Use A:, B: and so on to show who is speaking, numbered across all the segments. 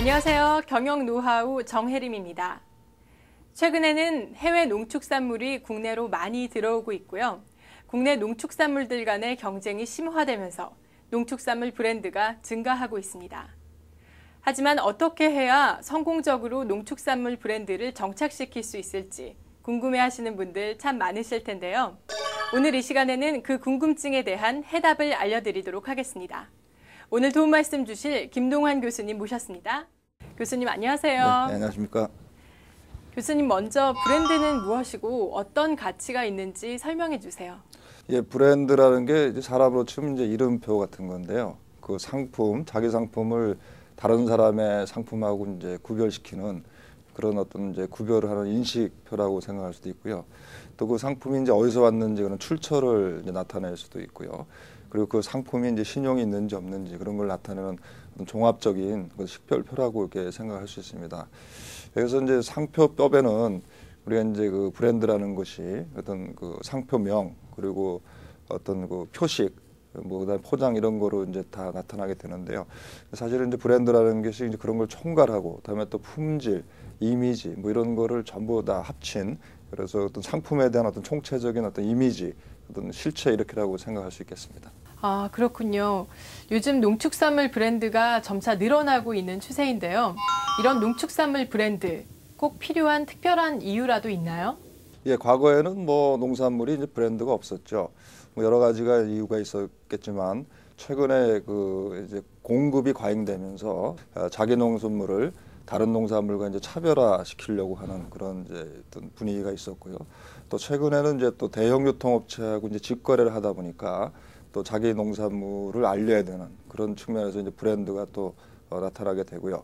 A: 안녕하세요. 경영 노하우 정혜림입니다. 최근에는 해외 농축산물이 국내로 많이 들어오고 있고요. 국내 농축산물들 간의 경쟁이 심화되면서 농축산물 브랜드가 증가하고 있습니다. 하지만 어떻게 해야 성공적으로 농축산물 브랜드를 정착시킬 수 있을지 궁금해하시는 분들 참 많으실 텐데요. 오늘 이 시간에는 그 궁금증에 대한 해답을 알려드리도록 하겠습니다. 오늘 도움 말씀 주실 김동환 교수님 모셨습니다. 교수님 안녕하세요.
B: 네, 안녕하십니까.
A: 교수님 먼저 브랜드는 무엇이고 어떤 가치가 있는지 설명해 주세요.
B: 예, 브랜드라는 게 이제 사람으로 치면 이제 이름표 같은 건데요. 그 상품, 자기 상품을 다른 사람의 상품하고 이제 구별시키는 그런 어떤 이제 구별을 하는 인식표라고 생각할 수도 있고요. 또 그 상품이 이제 어디서 왔는지 그런 출처를 이제 나타낼 수도 있고요. 그리고 그 상품이 이제 신용이 있는지 없는지 그런 걸 나타내는 어떤 종합적인 그 식별표라고 이렇게 생각할 수 있습니다. 그래서 이제 상표법에는 우리가 이제 그 브랜드라는 것이 어떤 그 상표명 그리고 어떤 그 표식 뭐 그다음 포장 이런 거로 이제 다 나타나게 되는데요. 사실은 이제 브랜드라는 것이 이제 그런 걸 총괄하고 그다음에 또 품질, 이미지 뭐 이런 거를 전부 다 합친 그래서 어떤 상품에 대한 어떤 총체적인 어떤 이미지, 어떤 실체 이렇게라고 생각할 수 있겠습니다.
A: 아, 그렇군요. 요즘 농축산물 브랜드가 점차 늘어나고 있는 추세인데요. 이런 농축산물 브랜드 꼭 필요한 특별한 이유라도 있나요?
B: 예, 과거에는 뭐 농산물이 이제 브랜드가 없었죠. 뭐 여러 가지가 이유가 있었겠지만 최근에 그 이제 공급이 과잉되면서 자기 농산물을 다른 농산물과 이제 차별화시키려고 하는 그런 이제 어떤 분위기가 있었고요. 또 최근에는 이제 또 대형 유통업체하고 이제 직거래를 하다 보니까 또 자기 농산물을 알려야 되는 그런 측면에서 이제 브랜드가 또 나타나게 되고요.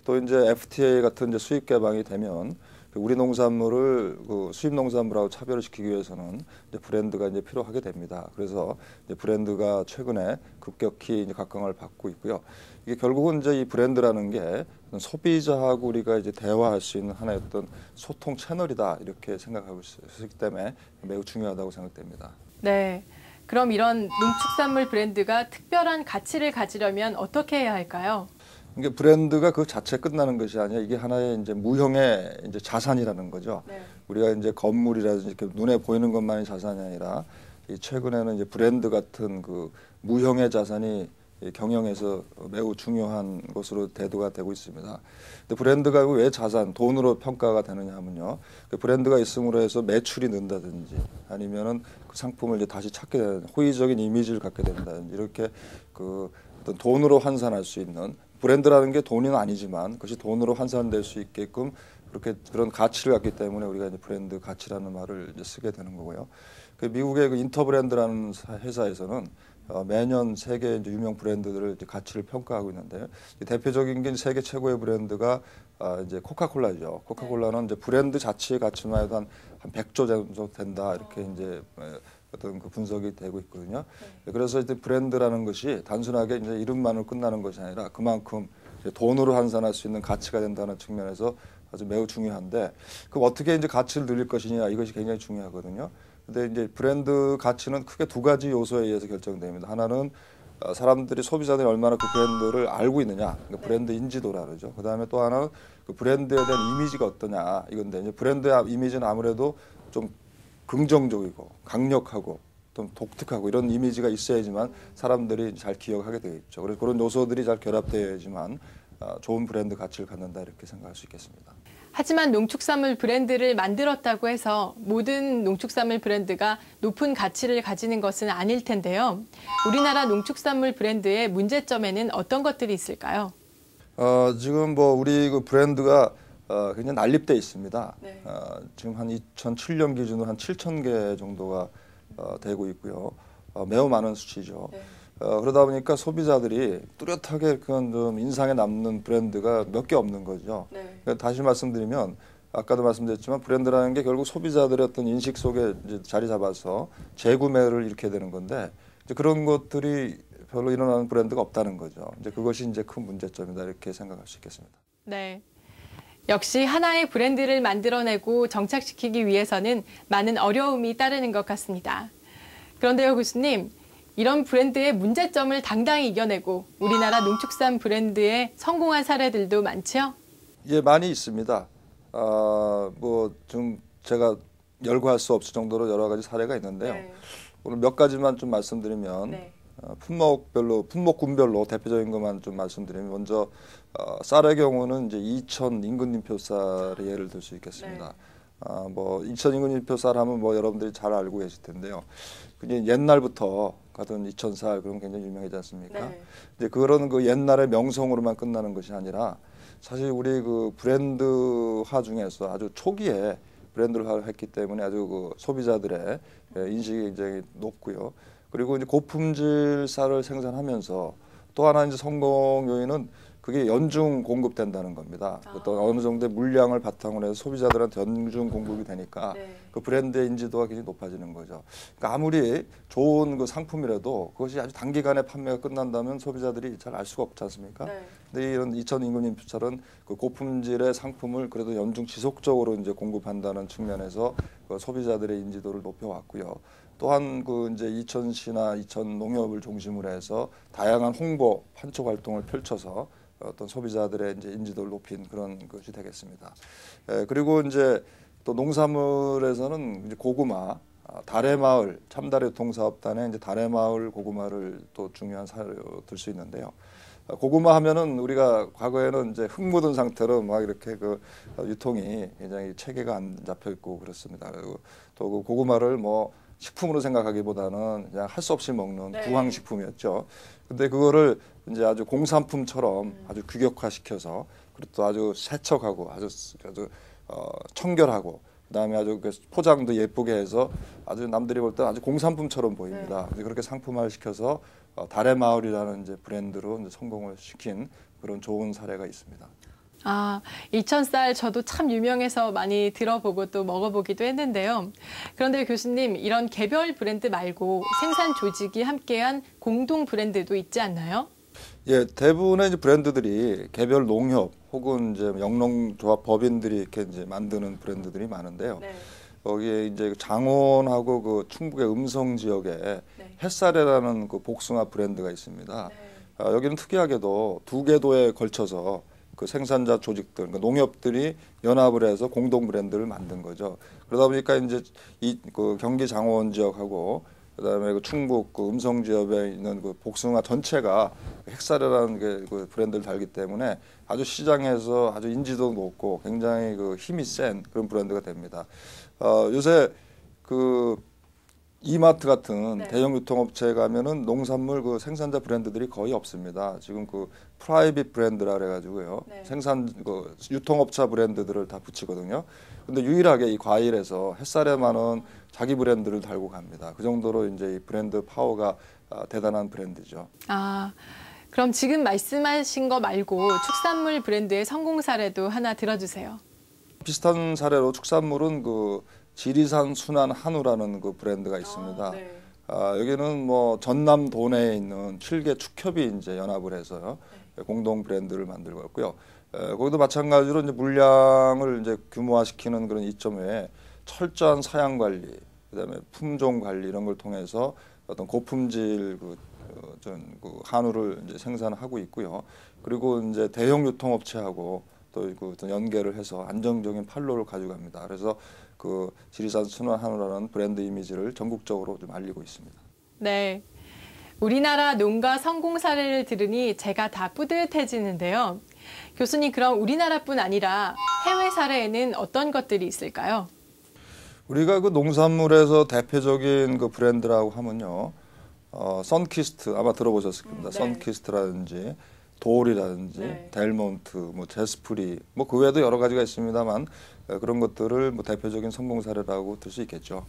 B: 또 이제 FTA 같은 이제 수입 개방이 되면 우리 농산물을 그 수입 농산물하고 차별을 시키기 위해서는 이제 브랜드가 이제 필요하게 됩니다. 그래서 이제 브랜드가 최근에 급격히 이제 각광을 받고 있고요. 이게 결국은 이제 이 브랜드라는 게 소비자하고 우리가 이제 대화할 수 있는 하나의 어떤 소통 채널이다 이렇게 생각하고 있기 때문에 매우 중요하다고 생각됩니다.
A: 네. 그럼 이런 농축산물 브랜드가 특별한 가치를 가지려면 어떻게 해야 할까요?
B: 이게 브랜드가 그 자체 끝나는 것이 아니라 이게 하나의 이제 무형의 이제 자산이라는 거죠.
A: 네.
B: 우리가 이제 건물이라든지 이렇게 눈에 보이는 것만이 자산이 아니라 이 최근에는 이제 브랜드 같은 그 무형의 자산이 경영에서 매우 중요한 것으로 대두가 되고 있습니다. 근데 브랜드가 왜 자산, 돈으로 평가가 되느냐 하면요. 그 브랜드가 있음으로 해서 매출이 는다든지 아니면은 그 상품을 이제 다시 찾게 되는 호의적인 이미지를 갖게 된다든지 이렇게 그 어떤 돈으로 환산할 수 있는 브랜드라는 게 돈은 아니지만 그것이 돈으로 환산될 수 있게끔 그렇게 그런 가치를 갖기 때문에 우리가 이제 브랜드 가치라는 말을 이제 쓰게 되는 거고요. 그 미국의 그 인터브랜드라는 회사에서는 매년 세계 이제 유명 브랜드들을 이제 가치를 평가하고 있는데요. 대표적인 게 세계 최고의 브랜드가 이제 코카콜라죠. 코카콜라는 이제 브랜드 자체의 가치만 해도 한 100조 정도 된다 이렇게 이제 어떤 그 분석이 되고 있거든요. 그래서 이제 브랜드라는 것이 단순하게 이제 이름만으로 끝나는 것이 아니라 그만큼 돈으로 환산할 수 있는 가치가 된다는 측면에서 아주 매우 중요한데 그럼 어떻게 이제 가치를 늘릴 것이냐 이것이 굉장히 중요하거든요. 근데 이제 브랜드 가치는 크게 두 가지 요소에 의해서 결정됩니다. 하나는 사람들이 소비자들이 얼마나 그 브랜드를 알고 있느냐, 그러니까 브랜드 인지도라 그러죠. 그 다음에 또 하나는 그 브랜드에 대한 이미지가 어떠냐 이건데 이제 브랜드의 이미지는 아무래도 좀 긍정적이고 강력하고 좀 독특하고 이런 이미지가 있어야지만 사람들이 잘 기억하게 되겠죠. 그래서 그런 요소들이 잘 결합되어야지만 좋은 브랜드 가치를 갖는다 이렇게 생각할 수 있겠습니다.
A: 하지만 농축산물 브랜드를 만들었다고 해서 모든 농축산물 브랜드가 높은 가치를 가지는 것은 아닐 텐데요. 우리나라 농축산물 브랜드의 문제점에는 어떤 것들이 있을까요?
B: 지금 뭐 우리 그 브랜드가 굉장히 난립돼 있습니다.
A: 네.
B: 지금 한 2007년 기준으로 한 7,000개 정도가 되고 있고요. 매우 많은 수치죠.
A: 네.
B: 그러다 보니까 소비자들이 뚜렷하게 그런 좀 인상에 남는 브랜드가 몇 개 없는 거죠.
A: 네.
B: 그러니까 다시 말씀드리면 아까도 말씀드렸지만 브랜드라는 게 결국 소비자들의 어떤 인식 속에 이제 자리 잡아서 재구매를 일으켜야 되는 건데 이제 그런 것들이 별로 일어나는 브랜드가 없다는 거죠. 이제 그것이 이제 큰 문제점이다 이렇게 생각할 수 있겠습니다.
A: 네. 역시 하나의 브랜드를 만들어내고 정착시키기 위해서는 많은 어려움이 따르는 것 같습니다. 그런데요, 교수님, 이런 브랜드의 문제점을 당당히 이겨내고 우리나라 농축산 브랜드에 성공한 사례들도 많죠?
B: 예, 많이 있습니다. 뭐 좀 제가 열거할 수 없을 정도로 여러 가지 사례가 있는데요.
A: 네.
B: 오늘 몇 가지만 좀 말씀드리면
A: 네.
B: 품목군별로 대표적인 것만 좀 말씀드리면 먼저 쌀의 경우는 이제 이천 임금님표 쌀의 예를 들 수 있겠습니다. 뭐 이천 임금님표 쌀 하면 뭐 여러분들이 잘 알고 계실 텐데요. 그게 옛날부터 가던 이천 쌀 그럼 굉장히 유명하지 않습니까?
A: 네.
B: 이제 그런 그 옛날의 명성으로만 끝나는 것이 아니라 사실 우리 그 브랜드화 중에서 아주 초기에 브랜드화를 했기 때문에 아주 그 소비자들의 인식이 굉장히 높고요. 그리고 이제 고품질 쌀을 생산하면서 또 하나 이제 성공 요인은 그게 연중 공급된다는 겁니다. 어떤 어느 정도의 물량을 바탕으로 해서 소비자들한테 연중 공급이 되니까
A: 네.
B: 그 브랜드의 인지도가 굉장히 높아지는 거죠. 그러니까 아무리 좋은 그 상품이라도 그것이 아주 단기간에 판매가 끝난다면 소비자들이 잘 알 수가 없지 않습니까?
A: 네.
B: 근데 이런 이천 임금님표철은 그 고품질의 상품을 그래도 연중 지속적으로 이제 공급한다는 측면에서 그 소비자들의 인지도를 높여왔고요. 또한 그 이제 이천시나 이천 농협을 중심으로 해서 다양한 홍보 판촉 활동을 펼쳐서 어떤 소비자들의 이제 인지도를 높인 그런 것이 되겠습니다. 그리고 이제 또 농산물에서는 이제 고구마, 달의 마을 참다리 유통사업단의 이제 달의 마을 고구마를 또 중요한 사례로 들 수 있는데요. 고구마 하면은 우리가 과거에는 이제 흙 묻은 상태로 막 이렇게 그 유통이 굉장히 체계가 안 잡혀 있고 그렇습니다. 그리고 또 그 고구마를 뭐 식품으로 생각하기보다는 그냥 할 수 없이 먹는
A: 네.
B: 구황식품이었죠. 근데 그거를 이제 아주 공산품처럼 아주 규격화시켜서 그리고 또 아주 세척하고 아주 청결하고 그다음에 아주 그 포장도 예쁘게 해서 아주 남들이 볼 때 아주 공산품처럼 보입니다.
A: 네.
B: 그렇게 상품화를 시켜서 달의 마을이라는 이제 브랜드로 이제 성공을 시킨 그런 좋은 사례가 있습니다.
A: 이천쌀 저도 참 유명해서 많이 들어보고 또 먹어보기도 했는데요. 그런데 교수님, 이런 개별 브랜드 말고 생산 조직이 함께한 공동 브랜드도 있지 않나요?
B: 예, 대부분의 이제 브랜드들이 개별 농협 혹은 이제 영농조합 법인들이 이렇게 이제 만드는 브랜드들이 많은데요.
A: 네.
B: 거기에 이제 장원하고 그 충북의 음성 지역에
A: 네.
B: 햇살이라는 그 복숭아 브랜드가 있습니다.
A: 네.
B: 여기는 특이하게도 두 개 도에 걸쳐서 그 생산자 조직들, 그러니까 농협들이 연합을 해서 공동 브랜드를 만든 거죠. 그러다 보니까 이제 이 그 경기 장원 지역하고 그다음에 그 충북 그 음성 지역에 있는 그 복숭아 전체가 헥사르라는 게 그 브랜드를 달기 때문에 아주 시장에서 아주 인지도 높고 굉장히 그 힘이 센 그런 브랜드가 됩니다. 요새 그 이마트 같은
A: 네.
B: 대형 유통업체에 가면은 농산물 그 생산자 브랜드들이 거의 없습니다. 지금 그 프라이빗 브랜드라 그래가지고요.
A: 네.
B: 생산 그 유통업체 브랜드들을 다 붙이거든요. 근데 유일하게 이 과일에서 햇살에만은 자기 브랜드를 달고 갑니다. 그 정도로 이제 이 브랜드 파워가 대단한 브랜드죠.
A: 그럼 지금 말씀하신 거 말고 축산물 브랜드의 성공 사례도 하나 들어주세요.
B: 비슷한 사례로 축산물은 그 지리산 순한 한우라는 그 브랜드가 있습니다.
A: 네.
B: 여기는 뭐 전남 도내에 있는 7개 축협이 이제 연합을 해서요. 공동 브랜드를 만들고 있고요. 거기도 마찬가지로 이제 물량을 이제 규모화시키는 그런 이점에 철저한 사양 관리, 그다음에 품종 관리 이런 걸 통해서 어떤 고품질 그 한우를 이제 생산하고 있고요. 그리고 이제 대형 유통업체하고 또 그 연계를 해서 안정적인 판로를 가져갑니다. 그래서 그 지리산 순한 한우라는 브랜드 이미지를 전국적으로 좀 알리고 있습니다.
A: 네. 우리나라 농가 성공 사례를 들으니 제가 다 뿌듯해지는데요. 교수님, 그럼 우리나라뿐 아니라 해외 사례에는 어떤 것들이 있을까요?
B: 우리가 그 농산물에서 대표적인 그 브랜드라고 하면요. 선키스트 아마 들어보셨을 겁니다.
A: 네.
B: 선키스트라든지 도올이라든지
A: 네.
B: 델몬트, 뭐 제스프리, 뭐 그 외에도 여러 가지가 있습니다만 그런 것들을 뭐 대표적인 성공 사례라고 들 수 있겠죠.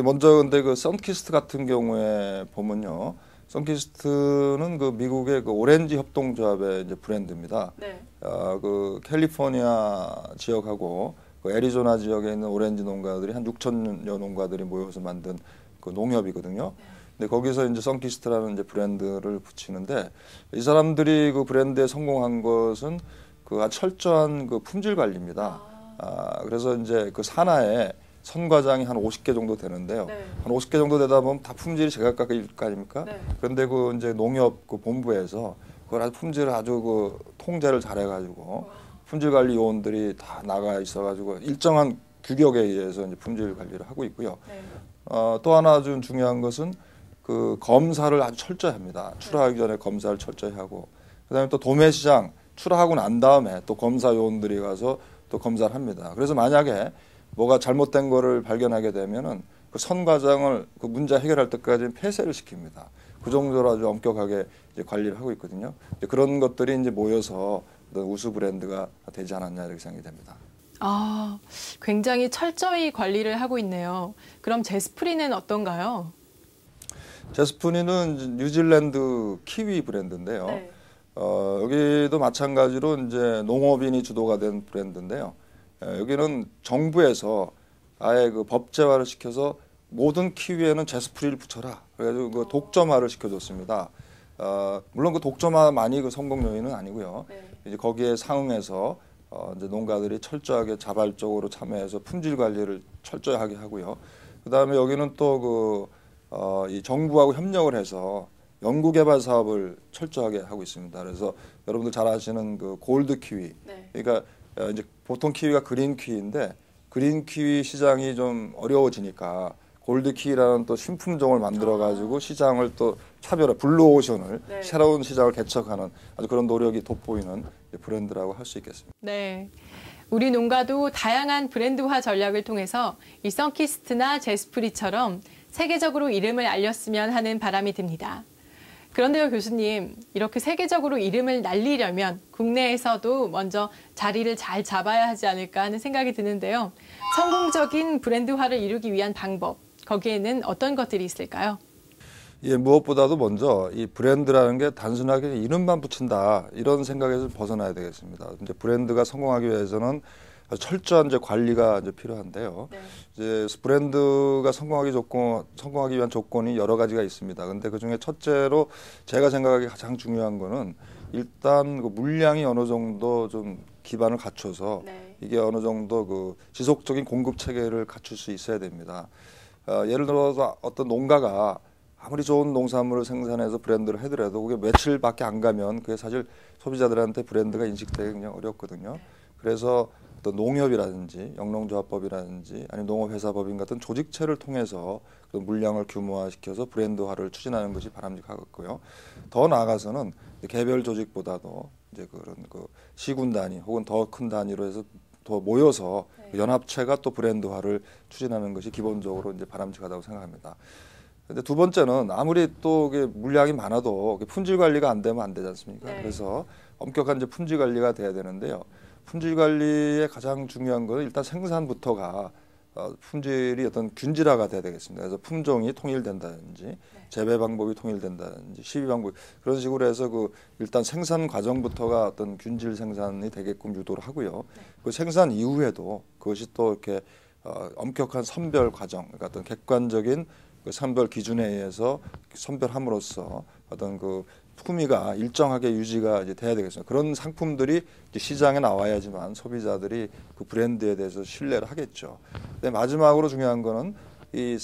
B: 먼저 근데 그 선키스트 같은 경우에 보면요, 선키스트는 그 미국의 그 오렌지 협동조합의 이제 브랜드입니다.
A: 네.
B: 그 캘리포니아 지역하고 그 애리조나 지역에 있는 오렌지 농가들이 한 6천여 농가들이 모여서 만든 그 농협이거든요. 근데 거기서 이제 선키스트라는 이제 브랜드를 붙이는데 이 사람들이 그 브랜드에 성공한 것은 그 철저한 그 품질 관리입니다. 그래서 이제 그 산하에 선과장이 한 50개 정도 되는데요.
A: 네.
B: 한 50개 정도 되다 보면 다 품질이 제각각일 거 아닙니까?
A: 네.
B: 그런데 그 이제 농협 그 본부에서 그걸 아주 품질을 아주 그 통제를 잘해가지고 품질 관리 요원들이 다 나가 있어가지고 일정한 규격에 의해서 이제 품질 관리를 하고 있고요.
A: 네.
B: 또 하나 좀 중요한 것은 그 검사를 아주 철저히 합니다. 출하하기 전에 검사를 철저히 하고, 그다음에 또 도매시장 출하하고 난 다음에 또 검사 요원들이 가서 또 검사를 합니다. 그래서 만약에 뭐가 잘못된 거를 발견하게 되면은 그 선과장을 그 문제 해결할 때까지 폐쇄를 시킵니다. 그 정도로 아주 엄격하게 이제 관리를 하고 있거든요. 이제 그런 것들이 이제 모여서 어떤 우수 브랜드가 되지 않았냐 이렇게 생각이 됩니다.
A: 아, 굉장히 철저히 관리를 하고 있네요. 그럼 제스프리는 어떤가요?
B: 제스프리는 뉴질랜드 키위 브랜드인데요.
A: 네.
B: 여기도 마찬가지로 이제 농업인이 주도가 된 브랜드인데요. 여기는 정부에서 아예 그 법제화를 시켜서 모든 키위에는 제스프리를 붙여라. 그래가지고 그 독점화를 시켜줬습니다. 물론 그 독점화만이 그 성공 요인은 아니고요.
A: 네.
B: 이제 거기에 상응해서 이제 농가들이 철저하게 자발적으로 참여해서 품질 관리를 철저하게 하고요. 그다음에 여기는 또 이 정부하고 협력을 해서 연구개발 사업을 철저하게 하고 있습니다. 그래서 여러분들 잘 아시는 그 골드 키위.
A: 네.
B: 그러니까 이제 보통 키위가 그린 키위인데 그린 키위 시장이 좀 어려워지니까 골드 키위라는 또 신품종을 만들어 가지고 시장을 또 차별화 블루오션을
A: 네.
B: 새로운 시장을 개척하는 아주 그런 노력이 돋보이는 브랜드라고 할 수 있겠습니다.
A: 네. 우리 농가도 다양한 브랜드화 전략을 통해서 이 선키스트나 제스프리처럼 세계적으로 이름을 알렸으면 하는 바람이 듭니다. 그런데요, 교수님, 이렇게 세계적으로 이름을 날리려면 국내에서도 먼저 자리를 잘 잡아야 하지 않을까 하는 생각이 드는데요. 성공적인 브랜드화를 이루기 위한 방법, 거기에는 어떤 것들이 있을까요?
B: 예, 무엇보다도 먼저 이 브랜드라는 게 단순하게 이름만 붙인다 이런 생각에서 벗어나야 되겠습니다. 이제 브랜드가 성공하기 위해서는 아주 철저한 이제 관리가 이제 필요한데요.
A: 네.
B: 이제 브랜드가 성공하기 위한 조건이 여러 가지가 있습니다. 근데 그 중에 첫째로 제가 생각하기 가장 중요한 거는 일단 그 물량이 어느 정도 좀 기반을 갖춰서
A: 네.
B: 이게 어느 정도 그 지속적인 공급 체계를 갖출 수 있어야 됩니다. 예를 들어서 어떤 농가가 아무리 좋은 농산물을 생산해서 브랜드를 해더라도 그게 며칠밖에 안 가면 그게 사실 소비자들한테 브랜드가 인식되기 굉장히 어렵거든요. 그래서 어떤 농협이라든지 영농조합법이라든지 아니면 농업회사법인 같은 조직체를 통해서 그 물량을 규모화시켜서 브랜드화를 추진하는 것이 바람직하겠고요. 더 나아가서는 개별 조직보다도 이제 그런 그 시군 단위 혹은 더 큰 단위로 해서 더 모여서 연합체가 또 브랜드화를 추진하는 것이 기본적으로 이제 바람직하다고 생각합니다. 근데 두 번째는 아무리 또 물량이 많아도 품질 관리가 안 되면 안 되지 않습니까?
A: 네.
B: 그래서 엄격한 이제 품질 관리가 돼야 되는데요. 품질 관리의 가장 중요한 것은 일단 생산부터가 품질이 어떤 균질화가 돼야 되겠습니다. 그래서 품종이 통일된다든지 재배 방법이 통일된다든지 시비 방법 그런 식으로 해서 그 일단 생산 과정부터가 어떤 균질 생산이 되게끔 유도를 하고요. 그 생산 이후에도 그것이 또 이렇게 엄격한 선별 과정, 그러니까 어떤 객관적인 그 선별 기준에 의해서 선별함으로써 어떤 그 품위가 일정하게 유지가 이제 돼야 되겠습니다. 그런 상품들이 이제 시장에 나와야지만 소비자들이 그 브랜드에 대해서 신뢰를 하겠죠. 근데 마지막으로 중요한 거는 이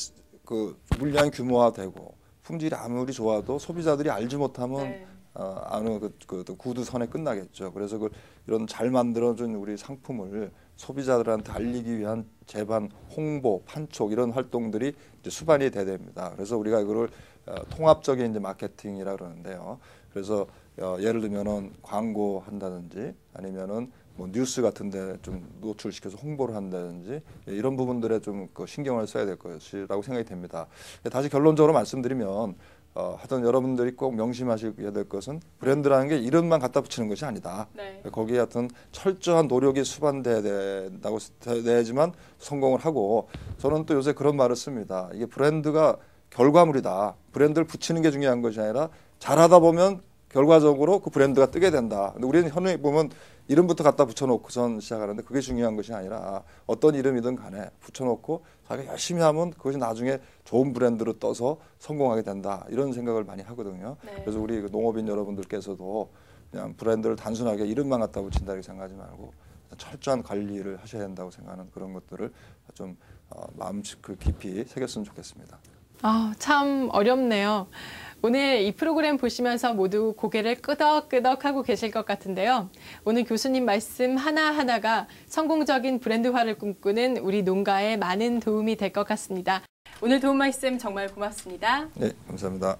B: 그 물량이 규모화되고 품질이 아무리 좋아도 소비자들이 알지 못하면 어느 그 구두선에 끝나겠죠. 그래서 이런 잘 만들어준 우리 상품을 소비자들한테 알리기 위한 재반, 홍보, 판촉 이런 활동들이 이제 수반이 돼야 됩니다. 그래서 우리가 이거를 통합적인 이제 마케팅이라 그러는데요. 그래서 예를 들면은 광고 한다든지 아니면은 뭐 뉴스 같은데 좀 노출시켜서 홍보를 한다든지 이런 부분들에 좀 그 신경을 써야 될 것이라고 생각이 됩니다. 다시 결론적으로 말씀드리면 하여튼 여러분들이 꼭 명심하셔야 될 것은 브랜드라는 게 이름만 갖다 붙이는 것이 아니다.
A: 네.
B: 거기에 하여튼 철저한 노력이 수반돼야 된다고 돼야지만 성공을 하고 저는 또 요새 그런 말을 씁니다. 이게 브랜드가 결과물이다. 브랜드를 붙이는 게 중요한 것이 아니라 잘하다 보면 결과적으로 그 브랜드가 뜨게 된다. 근데 우리는 현에 보면 이름부터 갖다 붙여놓고선 시작하는데 그게 중요한 것이 아니라 어떤 이름이든 간에 붙여놓고 자기가 열심히 하면 그것이 나중에 좋은 브랜드로 떠서 성공하게 된다. 이런 생각을 많이 하거든요.
A: 네.
B: 그래서 우리 농업인 여러분들께서도 그냥 브랜드를 단순하게 이름만 갖다 붙인다 이렇게 생각하지 말고 철저한 관리를 하셔야 된다고 생각하는 그런 것들을 좀 마음 깊이 새겼으면 좋겠습니다.
A: 참 어렵네요. 오늘 이 프로그램 보시면서 모두 고개를 끄덕끄덕하고 계실 것 같은데요. 오늘 교수님 말씀 하나하나가 성공적인 브랜드화를 꿈꾸는 우리 농가에 많은 도움이 될 것 같습니다. 오늘 도움 말씀 정말 고맙습니다.
B: 네, 감사합니다.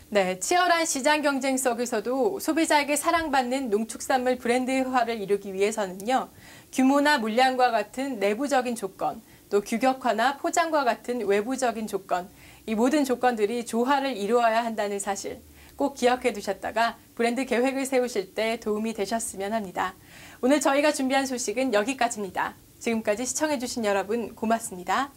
A: 네, 치열한 시장 경쟁 속에서도 소비자에게 사랑받는 농축산물 브랜드화를 이루기 위해서는요, 규모나 물량과 같은 내부적인 조건, 또 규격화나 포장과 같은 외부적인 조건, 이 모든 조건들이 조화를 이루어야 한다는 사실 꼭 기억해 두셨다가 브랜드 계획을 세우실 때 도움이 되셨으면 합니다. 오늘 저희가 준비한 소식은 여기까지입니다. 지금까지 시청해 주신 여러분 고맙습니다.